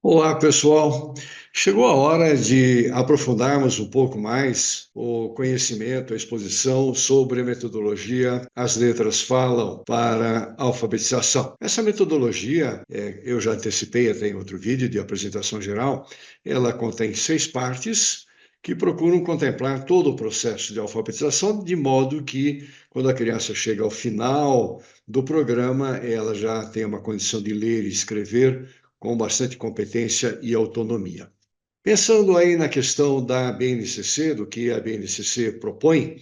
Olá, pessoal. Chegou a hora de aprofundarmos um pouco mais o conhecimento, a exposição sobre a metodologia As Letras Falam para a alfabetização. Essa metodologia, eu já antecipei até em outro vídeo de apresentação geral, ela contém 6 partes que procuram contemplar todo o processo de alfabetização, de modo que, quando a criança chega ao final do programa, ela já tem uma condição de ler e escrever com bastante competência e autonomia. Pensando aí na questão da BNCC, do que a BNCC propõe,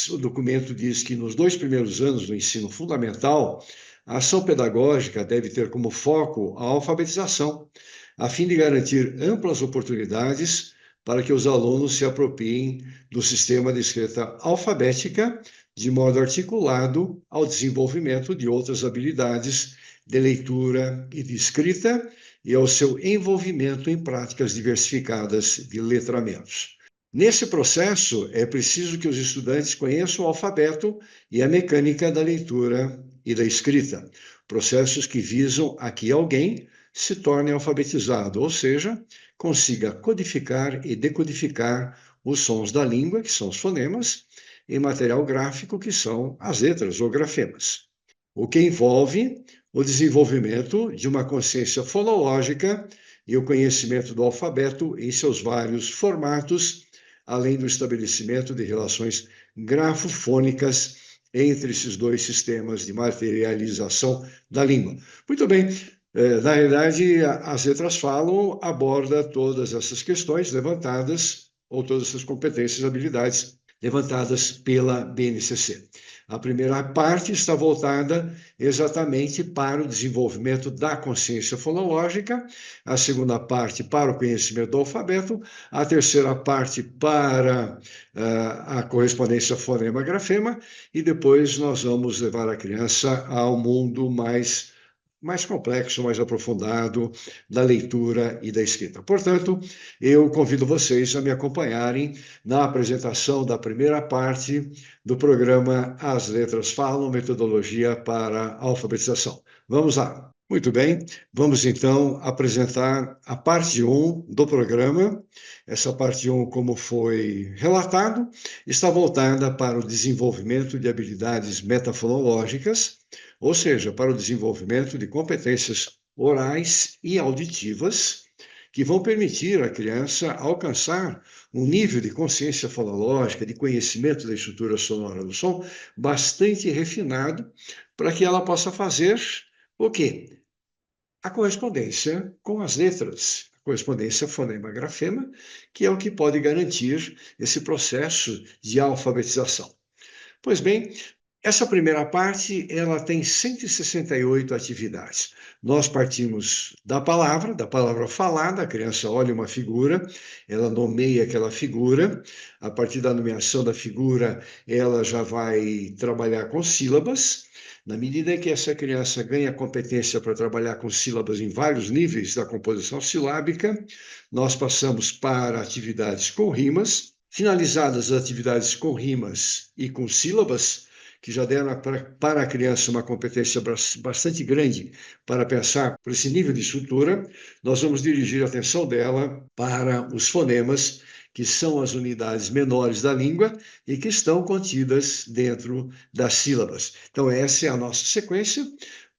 o documento diz que nos 2 primeiros anos do ensino fundamental, a ação pedagógica deve ter como foco a alfabetização, a fim de garantir amplas oportunidades para que os alunos se apropriem do sistema de escrita alfabética, de modo articulado ao desenvolvimento de outras habilidades de leitura e de escrita e ao seu envolvimento em práticas diversificadas de letramentos. Nesse processo, é preciso que os estudantes conheçam o alfabeto e a mecânica da leitura e da escrita, processos que visam a que alguém se torne alfabetizado, ou seja, consiga codificar e decodificar os sons da língua, que são os fonemas, e material gráfico, que são as letras ou grafemas, o que envolve o desenvolvimento de uma consciência fonológica e o conhecimento do alfabeto em seus vários formatos, além do estabelecimento de relações grafofônicas entre esses dois sistemas de materialização da língua. Muito bem, na realidade, as letras falam, aborda todas essas questões levantadas, ou todas essas competências e habilidades levantadas pela BNCC. A primeira parte está voltada exatamente para o desenvolvimento da consciência fonológica, a segunda parte para o conhecimento do alfabeto, a terceira parte para a correspondência fonema-grafema, e depois nós vamos levar a criança ao mundo mais complexo, mais aprofundado da leitura e da escrita. Portanto, eu convido vocês a me acompanharem na apresentação da primeira parte do programa As Letras Falam, Metodologia para a Alfabetização. Vamos lá. Muito bem, vamos então apresentar a parte 1 do programa. Essa parte 1, como foi relatado, está voltada para o desenvolvimento de habilidades metafonológicas, ou seja, para o desenvolvimento de competências orais e auditivas que vão permitir à criança alcançar um nível de consciência fonológica, de conhecimento da estrutura sonora do som bastante refinado, para que ela possa fazer o quê? A correspondência com as letras, a correspondência fonema-grafema, que é o que pode garantir esse processo de alfabetização. Pois bem, essa primeira parte, ela tem 168 atividades. Nós partimos da palavra falada, a criança olha uma figura, ela nomeia aquela figura, a partir da nomeação da figura, ela já vai trabalhar com sílabas. Na medida em que essa criança ganha competência para trabalhar com sílabas em vários níveis da composição silábica, nós passamos para atividades com rimas. Finalizadas as atividades com rimas e com sílabas, que já deram para a criança uma competência bastante grande para pensar por esse nível de estrutura, nós vamos dirigir a atenção dela para os fonemas, que são as unidades menores da língua e que estão contidas dentro das sílabas. Então, essa é a nossa sequência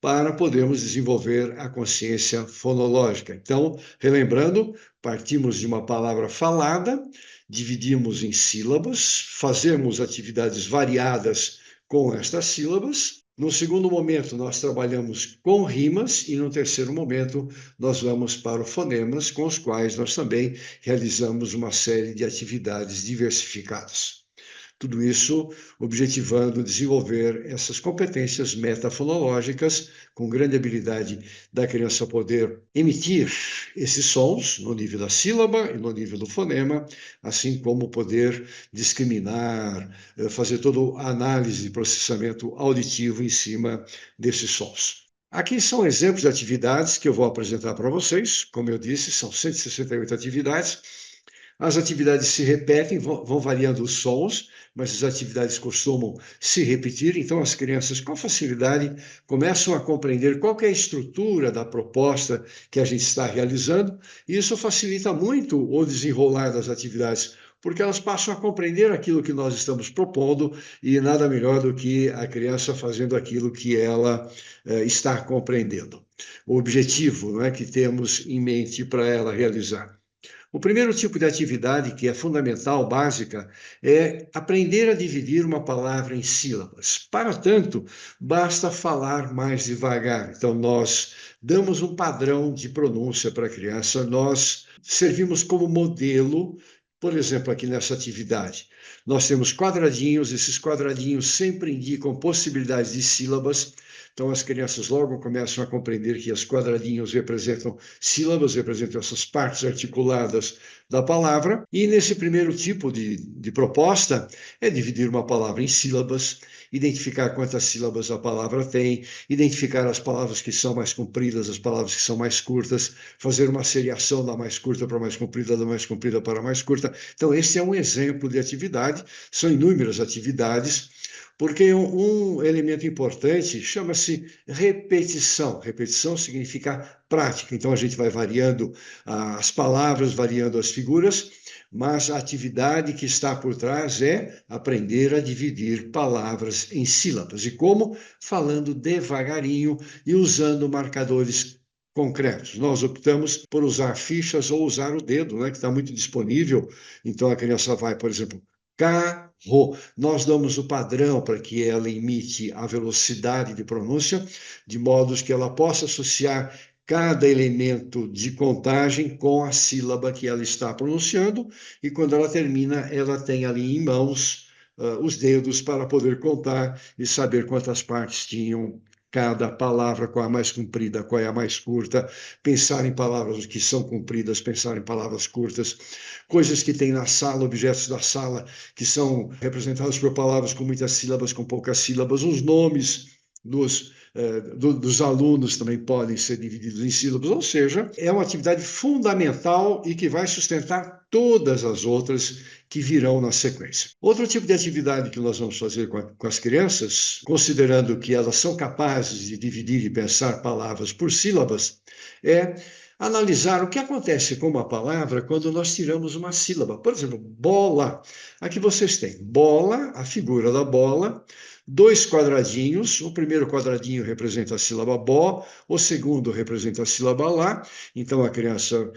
para podermos desenvolver a consciência fonológica. Então, relembrando, partimos de uma palavra falada, dividimos em sílabas, fazemos atividades variadas com estas sílabas. No segundo momento, nós trabalhamos com rimas e no terceiro momento, nós vamos para os fonemas, com os quais nós também realizamos uma série de atividades diversificadas. Tudo isso objetivando desenvolver essas competências metafonológicas, com grande habilidade da criança poder emitir esses sons no nível da sílaba e no nível do fonema, assim como poder discriminar, fazer toda a análise e processamento auditivo em cima desses sons. Aqui são exemplos de atividades que eu vou apresentar para vocês. Como eu disse, são 168 atividades. As atividades se repetem, vão variando os sons, mas as atividades costumam se repetir, então as crianças com facilidade começam a compreender qual que é a estrutura da proposta que a gente está realizando, e isso facilita muito o desenrolar das atividades, porque elas passam a compreender aquilo que nós estamos propondo, e nada melhor do que a criança fazendo aquilo que ela está compreendendo. O objetivo, não é, que temos em mente para ela realizar. O primeiro tipo de atividade, que é fundamental, básica, é aprender a dividir uma palavra em sílabas. Para tanto, basta falar mais devagar. Então, nós damos um padrão de pronúncia para a criança, nós servimos como modelo. Por exemplo, aqui nessa atividade, nós temos quadradinhos, esses quadradinhos sempre indicam possibilidades de sílabas, então as crianças logo começam a compreender que os quadradinhos representam sílabas, representam essas partes articuladas da palavra, e nesse primeiro tipo de proposta é dividir uma palavra em sílabas, identificar quantas sílabas a palavra tem, identificar as palavras que são mais compridas, as palavras que são mais curtas, fazer uma seriação da mais curta para a mais comprida, da mais comprida para a mais curta. Então, esse é um exemplo de atividade, são inúmeras atividades, porque um elemento importante chama-se repetição. Repetição significa prática, então a gente vai variando as palavras, variando as figuras, mas a atividade que está por trás é aprender a dividir palavras em sílabas. E como? Falando devagarinho e usando marcadores concretos. Nós optamos por usar fichas ou usar o dedo, né, que está muito disponível. Então a criança vai, por exemplo, carro. Nós damos o padrão para que ela imite a velocidade de pronúncia, de modo que ela possa associar cada elemento de contagem com a sílaba que ela está pronunciando, e quando ela termina, ela tem ali em mãos os dedos para poder contar e saber quantas partes tinham cada palavra, qual é a mais comprida, qual é a mais curta, pensar em palavras que são compridas, pensar em palavras curtas, coisas que tem na sala, objetos da sala, que são representados por palavras com muitas sílabas, com poucas sílabas, os nomes dos alunos também podem ser divididos em sílabas, ou seja, é uma atividade fundamental e que vai sustentar todas as outras que virão na sequência. Outro tipo de atividade que nós vamos fazer com as crianças, considerando que elas são capazes de dividir e pensar palavras por sílabas, é analisar o que acontece com uma palavra quando nós tiramos uma sílaba. Por exemplo, bola. Aqui vocês têm bola, a figura da bola, dois quadradinhos, o primeiro quadradinho representa a sílaba bó, o segundo representa a sílaba lá, então a criança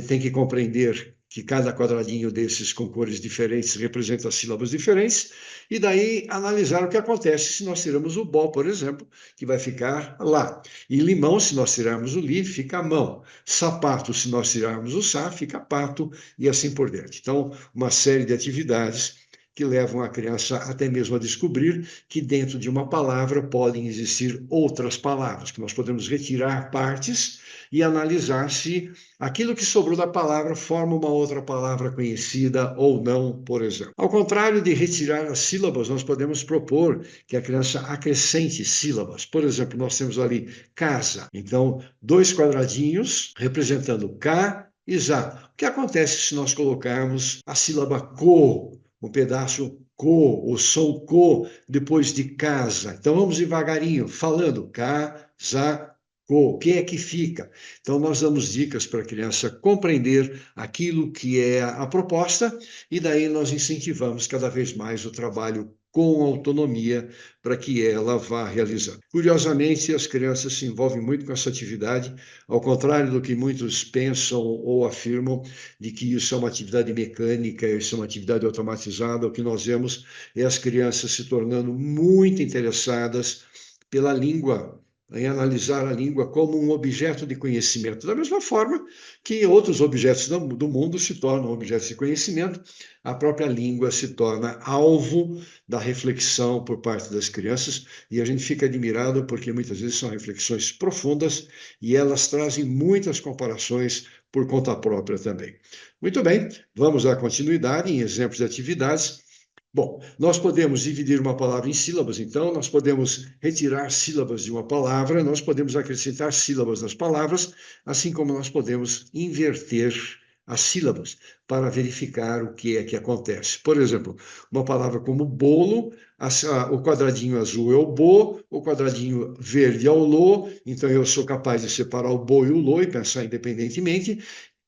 tem que compreender que cada quadradinho desses com cores diferentes representa sílabas diferentes, e daí analisar o que acontece se nós tiramos o bó, por exemplo, que vai ficar lá. E limão, se nós tirarmos o li, fica mão. Sapato, se nós tirarmos o sa, fica pato, e assim por diante. Então, uma série de atividades que levam a criança até mesmo a descobrir que dentro de uma palavra podem existir outras palavras, que nós podemos retirar partes e analisar se aquilo que sobrou da palavra forma uma outra palavra conhecida ou não, por exemplo. Ao contrário de retirar as sílabas, nós podemos propor que a criança acrescente sílabas. Por exemplo, nós temos ali casa. Então, dois quadradinhos representando K e za. O que acontece se nós colocarmos a sílaba co, um pedaço co, o som co, depois de casa? Então vamos devagarinho, falando casa, o que é que fica? Então, nós damos dicas para a criança compreender aquilo que é a proposta, e daí nós incentivamos cada vez mais o trabalho com autonomia para que ela vá realizando. Curiosamente, as crianças se envolvem muito com essa atividade, ao contrário do que muitos pensam ou afirmam, de que isso é uma atividade mecânica, isso é uma atividade automatizada. O que nós vemos é as crianças se tornando muito interessadas pela língua, em analisar a língua como um objeto de conhecimento. Da mesma forma que outros objetos do mundo se tornam objetos de conhecimento, a própria língua se torna alvo da reflexão por parte das crianças, e a gente fica admirado porque muitas vezes são reflexões profundas e elas trazem muitas comparações por conta própria também. Muito bem, vamos dar continuidade em exemplos de atividades. Bom, nós podemos dividir uma palavra em sílabas, então, nós podemos retirar sílabas de uma palavra, nós podemos acrescentar sílabas nas palavras, assim como nós podemos inverter as sílabas para verificar o que é que acontece. Por exemplo, uma palavra como bolo, o quadradinho azul é o bo, o quadradinho verde é o lo, então eu sou capaz de separar o bo e o lo e pensar independentemente.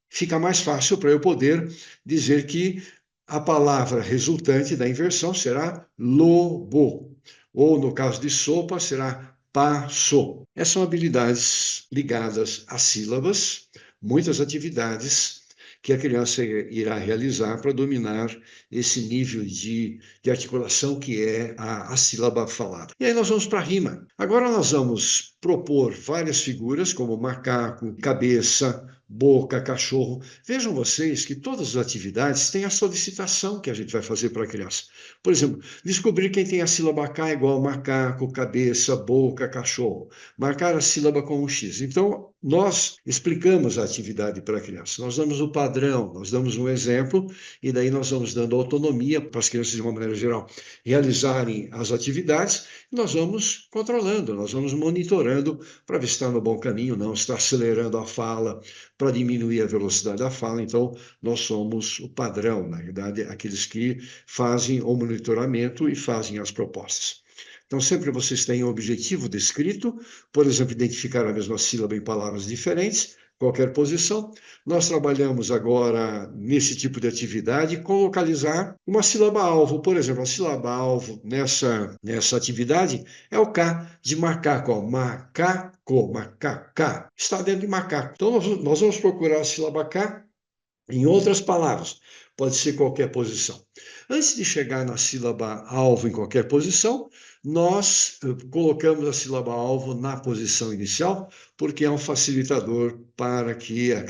Fica mais fácil para eu poder dizer que a palavra resultante da inversão será lobo, ou no caso de sopa, será passou. Essas são habilidades ligadas às sílabas, muitas atividades que a criança irá realizar para dominar esse nível de articulação que é a sílaba falada. E aí nós vamos para a rima. Agora nós vamos propor várias figuras, como macaco, cabeça, boca, cachorro. Vejam vocês que todas as atividades têm a solicitação que a gente vai fazer para a criança. Por exemplo, descobrir quem tem a sílaba K igual macaco, cabeça, boca, cachorro. Marcar a sílaba com um X. Então, nós explicamos a atividade para a criança. Nós damos o padrão, nós damos um exemplo, e daí nós vamos dando autonomia para as crianças, de uma maneira geral, realizarem as atividades, e nós vamos controlando, nós vamos monitorando para ver se está no bom caminho, não, se está acelerando a fala, para diminuir a velocidade da fala. Então, nós somos o padrão, na verdade, aqueles que fazem o monitoramento e fazem as propostas. Então, sempre vocês têm um objetivo descrito, por exemplo, identificar a mesma sílaba em palavras diferentes, qualquer posição. Nós trabalhamos agora, nesse tipo de atividade, com localizar uma sílaba-alvo. Por exemplo, a sílaba-alvo nessa atividade é o K de macaco, ó, macaco, macacá. Está dentro de macaco. Então, nós vamos procurar a sílaba K em outras palavras, pode ser qualquer posição. Antes de chegar na sílaba alvo em qualquer posição, nós colocamos a sílaba alvo na posição inicial, porque é um facilitador para que as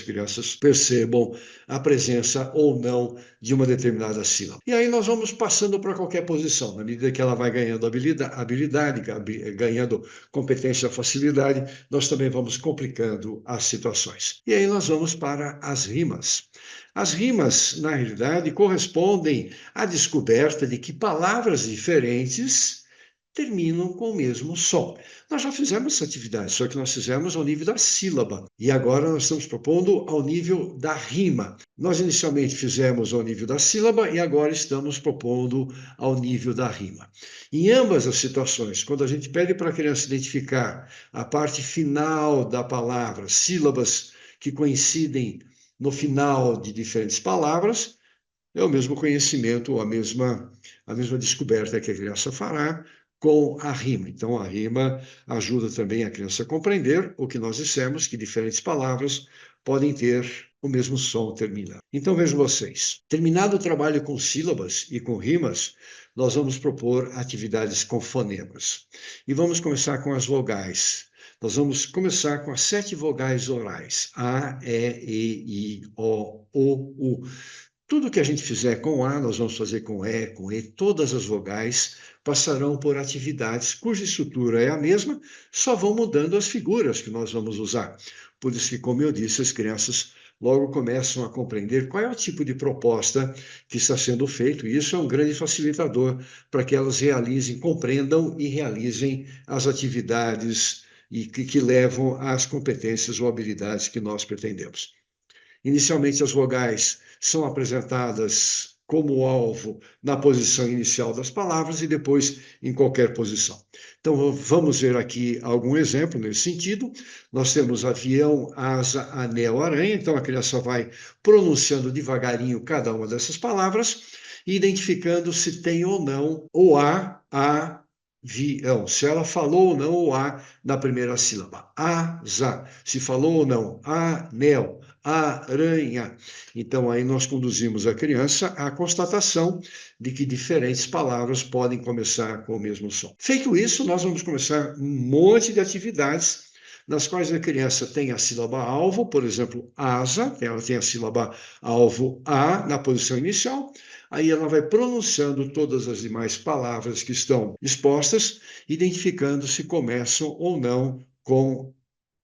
crianças percebam a presença ou não de uma determinada sílaba. E aí nós vamos passando para qualquer posição, na medida que ela vai ganhando habilidade, ganhando competência, facilidade, nós também vamos complicando as situações. E aí nós vamos para as rimas. As rimas, na realidade, correspondem à descoberta de que palavras diferentes terminam com o mesmo som. Nós já fizemos essa atividade, só que nós fizemos ao nível da sílaba. E agora nós estamos propondo ao nível da rima. Nós inicialmente fizemos ao nível da sílaba e agora estamos propondo ao nível da rima. Em ambas as situações, quando a gente pede para a criança identificar a parte final da palavra, sílabas que coincidem no final de diferentes palavras, é o mesmo conhecimento, a mesma descoberta que a criança fará com a rima. Então, a rima ajuda também a criança a compreender o que nós dissemos, que diferentes palavras podem ter o mesmo som terminado. Então, vejam vocês, terminado o trabalho com sílabas e com rimas, nós vamos propor atividades com fonemas. E vamos começar com as vogais. Nós vamos começar com as 7 vogais orais. A, E, I, O, U. Tudo que a gente fizer com A, nós vamos fazer com E. Todas as vogais passarão por atividades cuja estrutura é a mesma, só vão mudando as figuras que nós vamos usar. Por isso que, como eu disse, as crianças logo começam a compreender qual é o tipo de proposta que está sendo feito, e isso é um grande facilitador para que elas realizem, compreendam e realizem as atividades e que levam às competências ou habilidades que nós pretendemos. Inicialmente, as vogais são apresentadas como alvo na posição inicial das palavras e depois em qualquer posição. Então, vamos ver aqui algum exemplo nesse sentido. Nós temos avião, asa, anel, aranha. Então, a criança vai pronunciando devagarinho cada uma dessas palavras e identificando se tem ou não o avião, se ela falou ou não o A na primeira sílaba. Asa, se falou ou não. Anel, aranha. Então, aí nós conduzimos a criança à constatação de que diferentes palavras podem começar com o mesmo som. Feito isso, nós vamos começar um monte de atividades nas quais a criança tem a sílaba alvo, por exemplo, asa, ela tem a sílaba alvo A na posição inicial, aí ela vai pronunciando todas as demais palavras que estão expostas, identificando se começam ou não com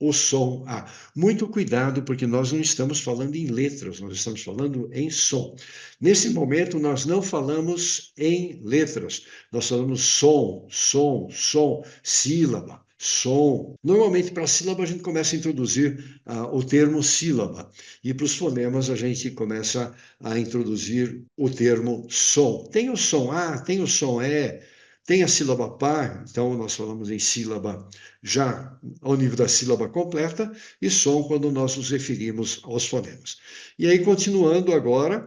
o som A. Muito cuidado, porque nós não estamos falando em letras, nós estamos falando em som. Nesse momento, nós não falamos em letras, nós falamos som, sílaba. som. Normalmente, para a sílaba, a gente começa a introduzir o termo sílaba, e para os fonemas, a gente começa a introduzir o termo som. Tem o som A, tem o som E, tem a sílaba par, então nós falamos em sílaba já ao nível da sílaba completa, e som quando nós nos referimos aos fonemas. E aí, continuando agora,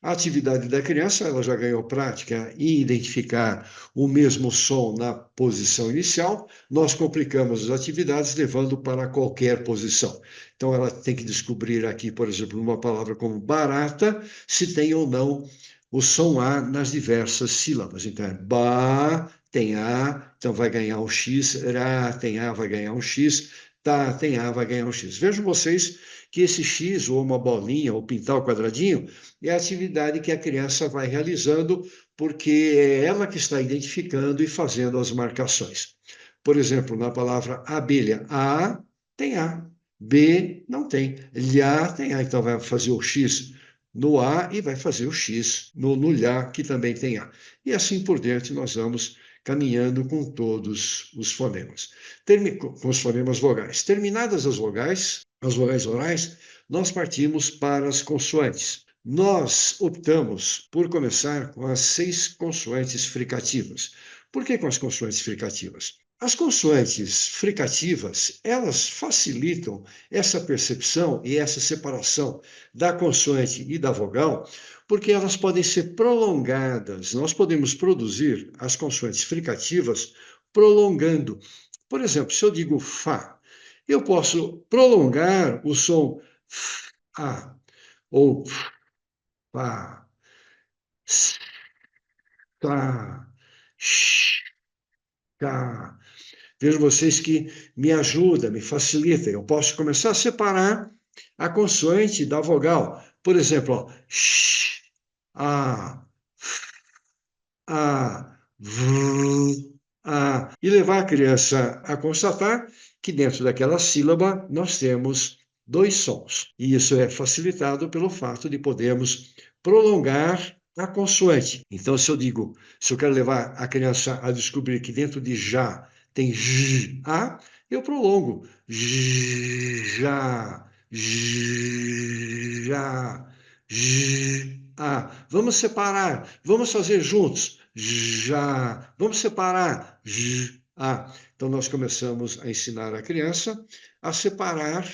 a atividade da criança, ela já ganhou prática em identificar o mesmo som na posição inicial, nós complicamos as atividades levando para qualquer posição. Então, ela tem que descobrir aqui, por exemplo, uma palavra como barata, se tem ou não o som A nas diversas sílabas. Então, é ba, tem A, então vai ganhar um X, ra, tem A, vai ganhar um X, tá, tem A, vai ganhar um X. Vejam vocês que esse X, ou uma bolinha, ou pintar o quadradinho, é a atividade que a criança vai realizando, porque é ela que está identificando e fazendo as marcações. Por exemplo, na palavra abelha, A tem A, B não tem, Lhá tem A, então vai fazer o X no A e vai fazer o X no Lhá, que também tem A. E assim por diante nós vamos caminhando com todos os fonemas, com os fonemas vogais. Terminadas as vogais orais, nós partimos para as consoantes. Nós optamos por começar com as 6 consoantes fricativas. Por que com as consoantes fricativas? As consoantes fricativas, elas facilitam essa percepção e essa separação da consoante e da vogal, porque elas podem ser prolongadas. Nós podemos produzir as consoantes fricativas prolongando. Por exemplo, se eu digo Fá, eu posso prolongar o som A ou Fá, Tá, Tá. Vejo vocês que me ajuda, me facilita. Eu posso começar a separar a consoante da vogal. Por exemplo, ó, a, a, e levar a criança a constatar que dentro daquela sílaba nós temos 2 sons. E isso é facilitado pelo fato de podermos prolongar a consoante. Então, se eu quero levar a criança a descobrir que dentro de já tem j, a, eu prolongo. Já, já, a. Vamos separar, vamos fazer juntos. Já, vamos separar. A. Então, nós começamos a ensinar a criança a separar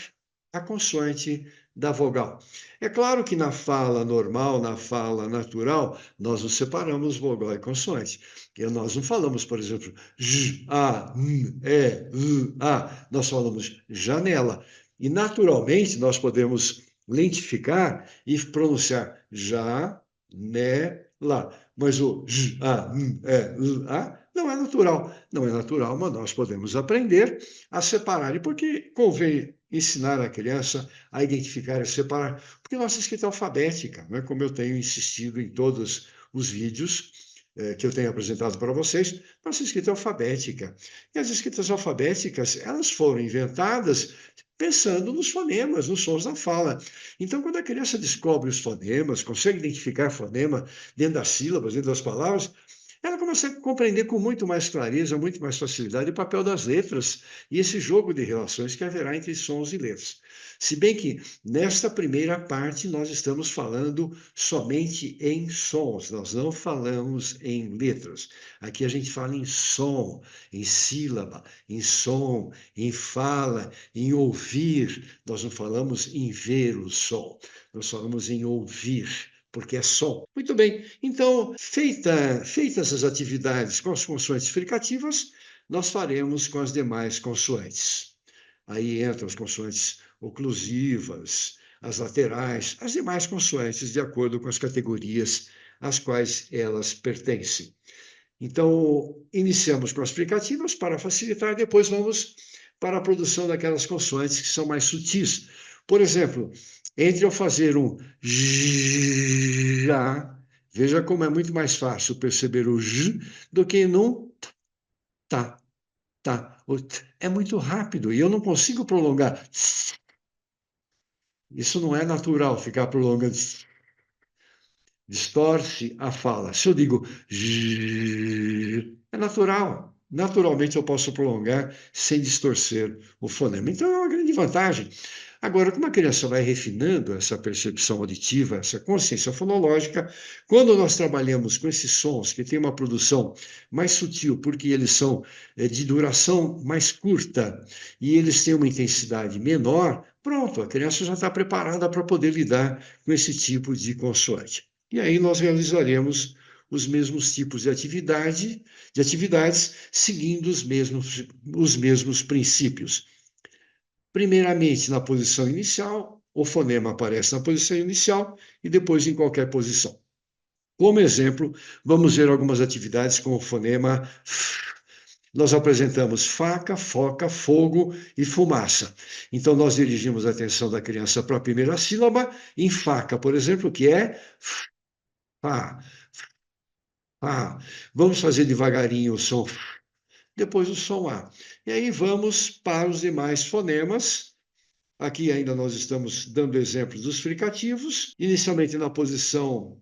a consoante da vogal. É claro que na fala normal, na fala natural, nós não separamos vogal e consoante. Nós não falamos, por exemplo, j, a, n, e, l, a. Nós falamos janela. E naturalmente nós podemos lentificar e pronunciar já, né, lá. Mas o j, a, n, e, l, a não é natural. Não é natural, mas nós podemos aprender a separar. E por que convém ensinar a criança a identificar e separar? Porque nossa escrita é alfabética, né? Como eu tenho insistido em todos os vídeos que eu tenho apresentado para vocês, nossa escrita é alfabética. E as escritas alfabéticas, elas foram inventadas pensando nos fonemas, nos sons da fala. Então, quando a criança descobre os fonemas, consegue identificar fonema dentro das sílabas, dentro das palavras, ela começa a compreender com muito mais clareza, muito mais facilidade o papel das letras e esse jogo de relações que haverá entre sons e letras. Se bem que nesta primeira parte nós estamos falando somente em sons, nós não falamos em letras. Aqui a gente fala em som, em sílaba, em som, em fala, em ouvir. Nós não falamos em ver o som, nós falamos em ouvir, porque é som. Muito bem, então, feitas as atividades com as consoantes fricativas, nós faremos com as demais consoantes. Aí entram as consoantes oclusivas, as laterais, as demais consoantes, de acordo com as categorias às quais elas pertencem. Então, iniciamos com as fricativas para facilitar, depois vamos para a produção daquelas consoantes que são mais sutis. Por exemplo, entre eu fazer um já, veja como é muito mais fácil perceber o j do que num tá, tá. O t é muito rápido e eu não consigo prolongar. Isso não é natural, ficar prolongando. Distorce a fala. Se eu digo j, é natural. naturalmente eu posso prolongar sem distorcer o fonema. Então é uma grande vantagem. Agora, como a criança vai refinando essa percepção auditiva, essa consciência fonológica, quando nós trabalhamos com esses sons que têm uma produção mais sutil, porque eles são de duração mais curta e eles têm uma intensidade menor, pronto, a criança já está preparada para poder lidar com esse tipo de consoante. E aí nós realizaremos os mesmos tipos de atividades, seguindo os mesmos princípios. Primeiramente, na posição inicial, o fonema aparece na posição inicial e depois em qualquer posição. Como exemplo, vamos ver algumas atividades com o fonema F. Nós apresentamos faca, foca, fogo e fumaça. Então, nós dirigimos a atenção da criança para a primeira sílaba, em faca, por exemplo, que é Fá. Fá. Vamos fazer devagarinho o som F, depois o som A. E aí vamos para os demais fonemas. Aqui ainda nós estamos dando exemplos dos fricativos, inicialmente na posição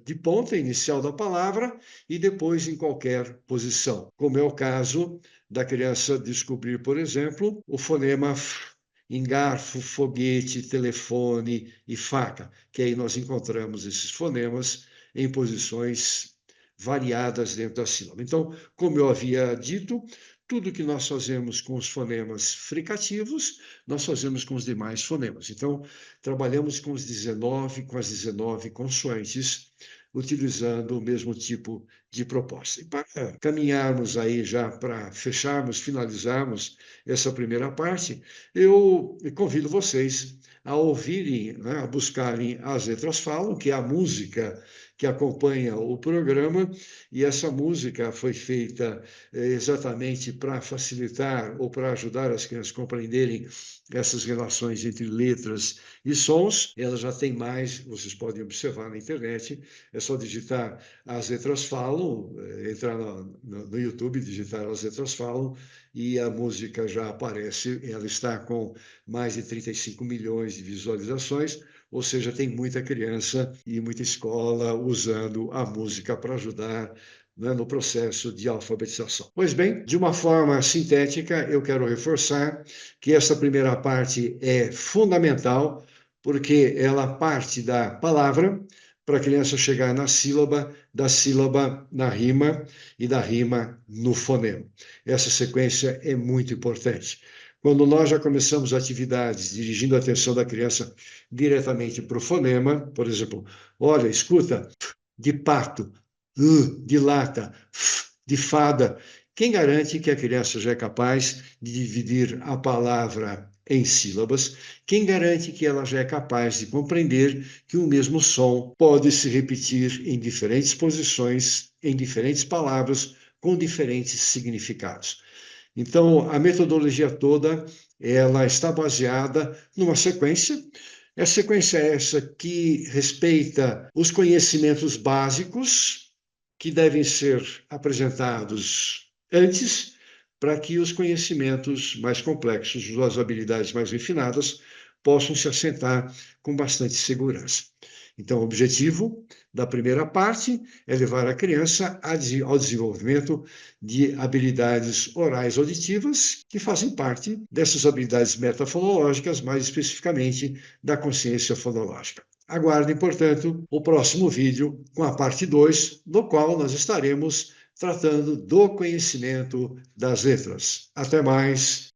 de ponta inicial da palavra e depois em qualquer posição, como é o caso da criança descobrir, por exemplo, o fonema F em garfo, foguete, telefone e faca, que aí nós encontramos esses fonemas em posições variadas dentro da sílaba. Então, como eu havia dito, tudo que nós fazemos com os fonemas fricativos, nós fazemos com os demais fonemas. Então, trabalhamos com as 19 consoantes, utilizando o mesmo tipo de proposta. E para caminharmos aí já para fecharmos, finalizarmos essa primeira parte, eu convido vocês a ouvirem, né, a buscarem As Letras Falam, que é a música que acompanha o programa, e essa música foi feita exatamente para facilitar ou para ajudar as crianças a compreenderem essas relações entre letras e sons. Ela já tem mais, vocês podem observar na internet, é só digitar As Letras Falam, entrar no YouTube, digitar As Letras Falam, e a música já aparece, ela está com mais de 35 milhões de visualizações, ou seja, tem muita criança e muita escola usando a música para ajudar, né, no processo de alfabetização. Pois bem, de uma forma sintética, eu quero reforçar que essa primeira parte é fundamental, porque ela parte da palavra para a criança chegar na sílaba, da sílaba na rima e da rima no fonema. Essa sequência é muito importante. Quando nós já começamos atividades dirigindo a atenção da criança diretamente para o fonema, por exemplo, olha, escuta, de pato, de lata, de fada. Quem garante que a criança já é capaz de dividir a palavra em sílabas? Quem garante que ela já é capaz de compreender que o mesmo som pode se repetir em diferentes posições, em diferentes palavras, com diferentes significados? Então, a metodologia toda, ela está baseada numa sequência. A sequência é essa que respeita os conhecimentos básicos que devem ser apresentados antes, para que os conhecimentos mais complexos, as habilidades mais refinadas, possam se assentar com bastante segurança. Então, o objetivo da primeira parte é levar a criança ao desenvolvimento de habilidades orais auditivas, que fazem parte dessas habilidades metafonológicas, mais especificamente da consciência fonológica. Aguardem, portanto, o próximo vídeo com a parte 2, no qual nós estaremos tratando do conhecimento das letras. Até mais!